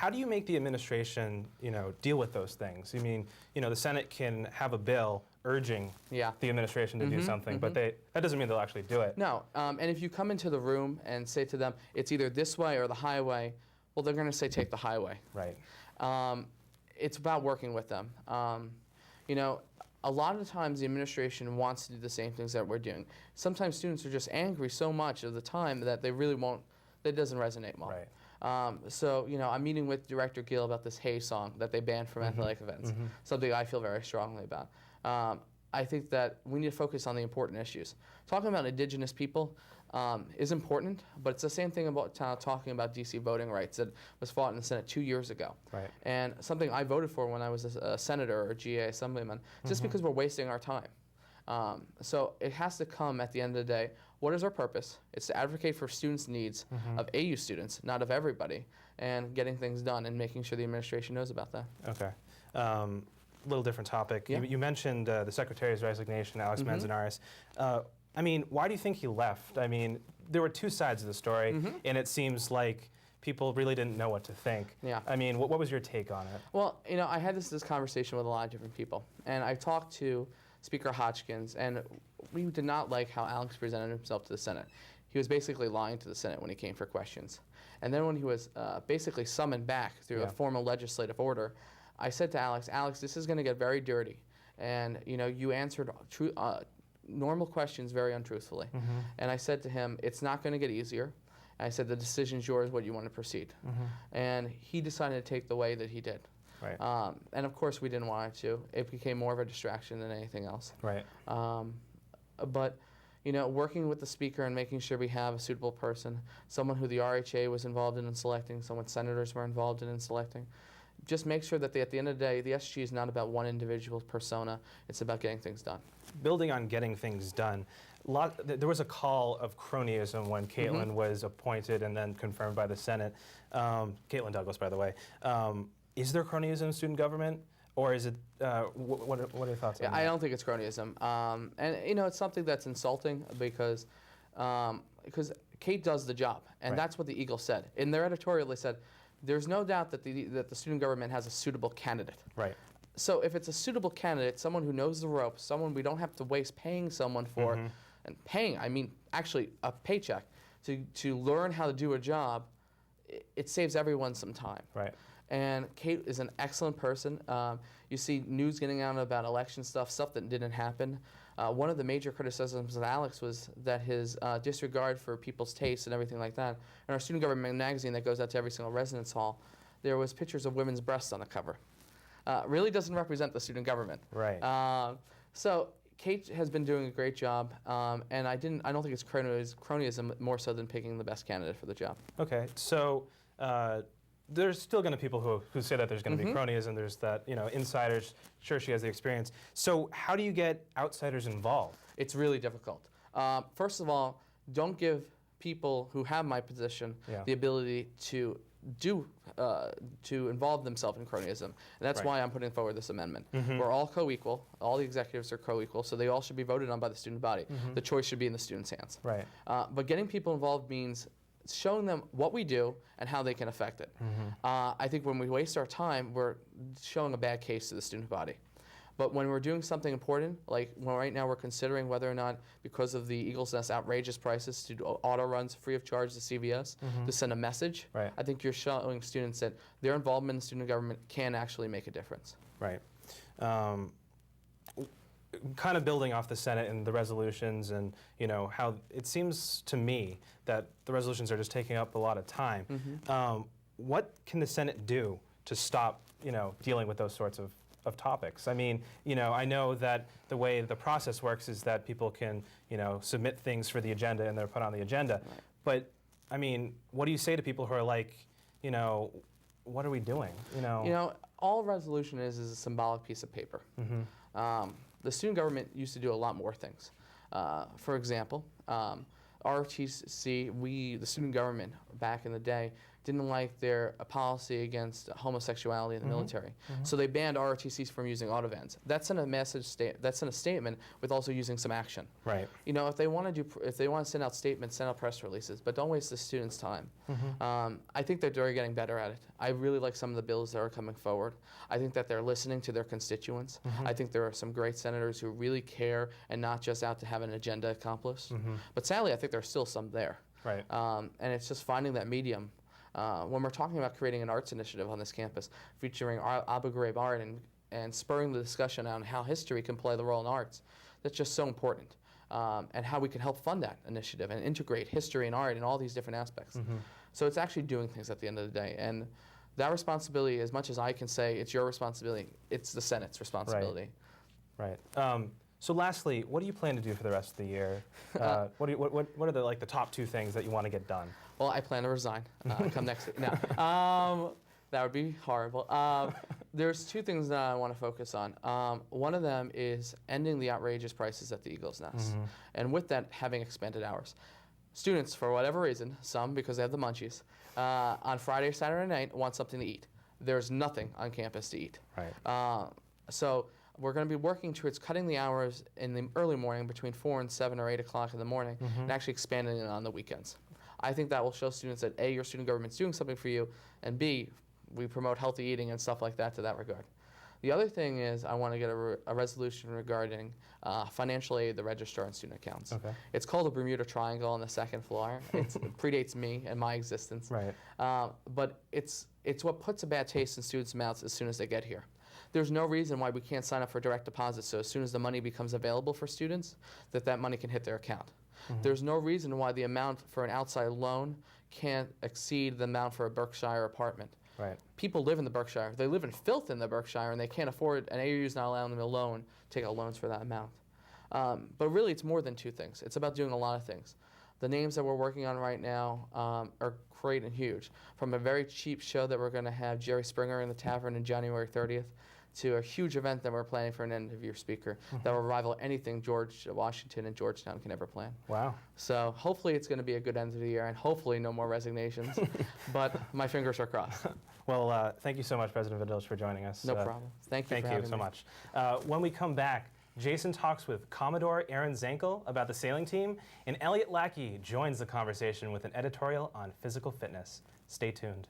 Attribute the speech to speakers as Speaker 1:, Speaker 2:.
Speaker 1: how do you make the administration, deal with those things? I mean, the Senate can have a bill urging the administration to do something, but that doesn't mean they'll actually do it.
Speaker 2: No, and if you come into the room and say to them, it's either this way or the highway, well, they're going to say take the highway.
Speaker 1: Right.
Speaker 2: It's about working with them. A lot of the times the administration wants to do the same things that we're doing. Sometimes students are just angry so much of the time that they really won't, that doesn't resonate well.
Speaker 1: Right.
Speaker 2: I'm meeting with Director Gill about this Hey song that they banned from athletic events, something I feel very strongly about. I think that we need to focus on the important issues. Talking about indigenous people is important, but it's the same thing about talking about DC voting rights that was fought in the Senate 2 years ago.
Speaker 1: Right.
Speaker 2: And something I voted for when I was a senator or a GA assemblyman, just because we're wasting our time. So it has to come at the end of the day, what is our purpose? It's to advocate for students' needs of AU students, not of everybody, and getting things done and making sure the administration knows about that.
Speaker 1: Okay. Little different topic.
Speaker 2: Yeah.
Speaker 1: You mentioned the Secretary's resignation, Alex Manzanares. I mean, why do you think he left? I mean, there were two sides of the story, and it seems like people really didn't know what to think.
Speaker 2: Yeah.
Speaker 1: I mean, what was your take on it?
Speaker 2: Well, I had this conversation with a lot of different people, and I talked to Speaker Hodgkins, and we did not like how Alex presented himself to the Senate. He was basically lying to the Senate when he came for questions. And then when he was basically summoned back through a formal legislative order, I said to Alex, this is going to get very dirty. And, you answered normal questions very untruthfully. And I said to him, it's not going to get easier. And I said, the decision's yours, what you want to proceed. And he decided to take the way that he did.
Speaker 1: Right.
Speaker 2: And of course we didn't want it to. It became more of a distraction than anything else.
Speaker 1: Right.
Speaker 2: But working with the speaker and making sure we have a suitable person, someone who the RHA was involved in selecting, someone senators were involved in selecting, just make sure that at the end of the day, the SG is not about one individual persona. It's about getting things done. Building
Speaker 1: on getting things done, there was a call of cronyism when Caitlin was appointed and then confirmed by the Senate. Caitlin Douglas, by the way. Is there cronyism in student government? Or is it, what are your thoughts on that?
Speaker 2: I don't think it's cronyism. And, it's something that's insulting because Kate does the job. And that's what the Eagle said. In their editorial, they said, there's no doubt that the student government has a suitable candidate. Right. So if it's a suitable candidate, someone who knows the ropes, someone we don't have to waste paying someone for, and paying, I mean actually a paycheck, to learn how to do a job, it saves everyone some time. Right. And Kate is an excellent person. You see news getting out about election stuff that didn't happen. One of the major criticisms of Alex was that his disregard for people's tastes and everything like that. In our student government magazine that goes out to every single residence hall, there was pictures of women's breasts on the cover. Really doesn't represent the student government. Right. So Kate has been doing a great job, and I don't think it's cronyism more so than picking the best candidate for the job.
Speaker 1: Okay. So. There's still going to be people who say that there's going to be cronyism. There's that, insiders. Sure, she has the experience. So how do you get outsiders involved?
Speaker 2: It's really difficult. First of all, don't give people who have my position the ability to involve themselves in cronyism. And that's why I'm putting forward this amendment. We're all co-equal. All the executives are co-equal, so they all should be voted on by the student body. The choice should be in the students' hands. Right. But getting people involved means showing them what we do and how they can affect it. I think when we waste our time, we're showing a bad case to the student body. But when we're doing something important, like right now we're considering whether or not, because of the Eagles Nest outrageous prices, to do auto runs free of charge to CVS, to send a message, I think you're showing students that their involvement in student government can actually make a difference. Right.
Speaker 1: Kind of building off the Senate and the resolutions and, how it seems to me that the resolutions are just taking up a lot of time. What can the Senate do to stop, dealing with those sorts of topics? I mean, I know that the way the process works is that people can, submit things for the agenda and they're put on the agenda. Right. But, I mean, what do you say to people who are like, what are we doing?
Speaker 2: All resolution is a symbolic piece of paper. The student government used to do a lot more things. For example, ROTC, the student government back in the day, didn't like their policy against homosexuality in the military. So they banned ROTCs from using auto vans. That sent a message. That sent a statement with also using some action.
Speaker 1: Right.
Speaker 2: You know, if they want to send out statements, send out press releases, but don't waste the students' time. I think that they're getting better at it. I really like some of the bills that are coming forward. I think that they're listening to their constituents. I think there are some great senators who really care and not just out to have an agenda accomplished. But sadly, I think there's still some there.
Speaker 1: Right.
Speaker 2: And it's just finding that medium. When we're talking about creating an arts initiative on this campus, featuring Abu Ghraib art and spurring the discussion on how history can play the role in arts, that's just so important. And how we can help fund that initiative and integrate history and art in all these different aspects. So it's actually doing things at the end of the day. And that responsibility, as much as I can say it's your responsibility, it's the Senate's responsibility.
Speaker 1: Right. So lastly, what do you plan to do for the rest of the year? What are the top 2 things that you want to get done?
Speaker 2: Well, I plan to resign come next week. No, that would be horrible. There's 2 things that I want to focus on. One of them is ending the outrageous prices at the Eagle's Nest, and with that, having expanded hours. Students, for whatever reason, some because they have the munchies, on Friday or Saturday night want something to eat. There's nothing on campus to eat.
Speaker 1: Right.
Speaker 2: So we're going to be working towards cutting the hours in the early morning between 4 and 7 or 8 o'clock in the morning and actually expanding it on the weekends. I think that will show students that A, your student government's doing something for you, and B, we promote healthy eating and stuff like that to that regard. The other thing is I want to get a resolution regarding financial aid, the registrar and student accounts.
Speaker 1: Okay.
Speaker 2: It's called the Bermuda Triangle on the 2nd floor. It predates me and my existence.
Speaker 1: Right.
Speaker 2: But it's what puts a bad taste in students' mouths as soon as they get here. There's no reason why we can't sign up for direct deposit, so as soon as the money becomes available for students, that money can hit their account. There's no reason why the amount for an outside loan can't exceed the amount for a Berkshire apartment.
Speaker 1: Right.
Speaker 2: People live in the Berkshire. They live in filth in the Berkshire, and they can't afford, and AAU is not allowing them to take out loans for that amount. But really, it's more than 2 things. It's about doing a lot of things. The names that we're working on right now are great and huge. From a very cheap show that we're going to have Jerry Springer in the Tavern on January 30th, to a huge event that we're planning for an end-of-year speaker that will rival anything George Washington and Georgetown can ever plan.
Speaker 1: Wow.
Speaker 2: So hopefully it's going to be a good end of the year, and hopefully no more resignations. But my fingers are crossed.
Speaker 1: Well, thank you so much, President Vidulich, for joining us.
Speaker 2: No problem. Thank you for having
Speaker 1: so
Speaker 2: me.
Speaker 1: much. When we come back, Jason talks with Commodore Aaron Zankel about the sailing team, and Elliot Lackey joins the conversation with an editorial on physical fitness. Stay tuned.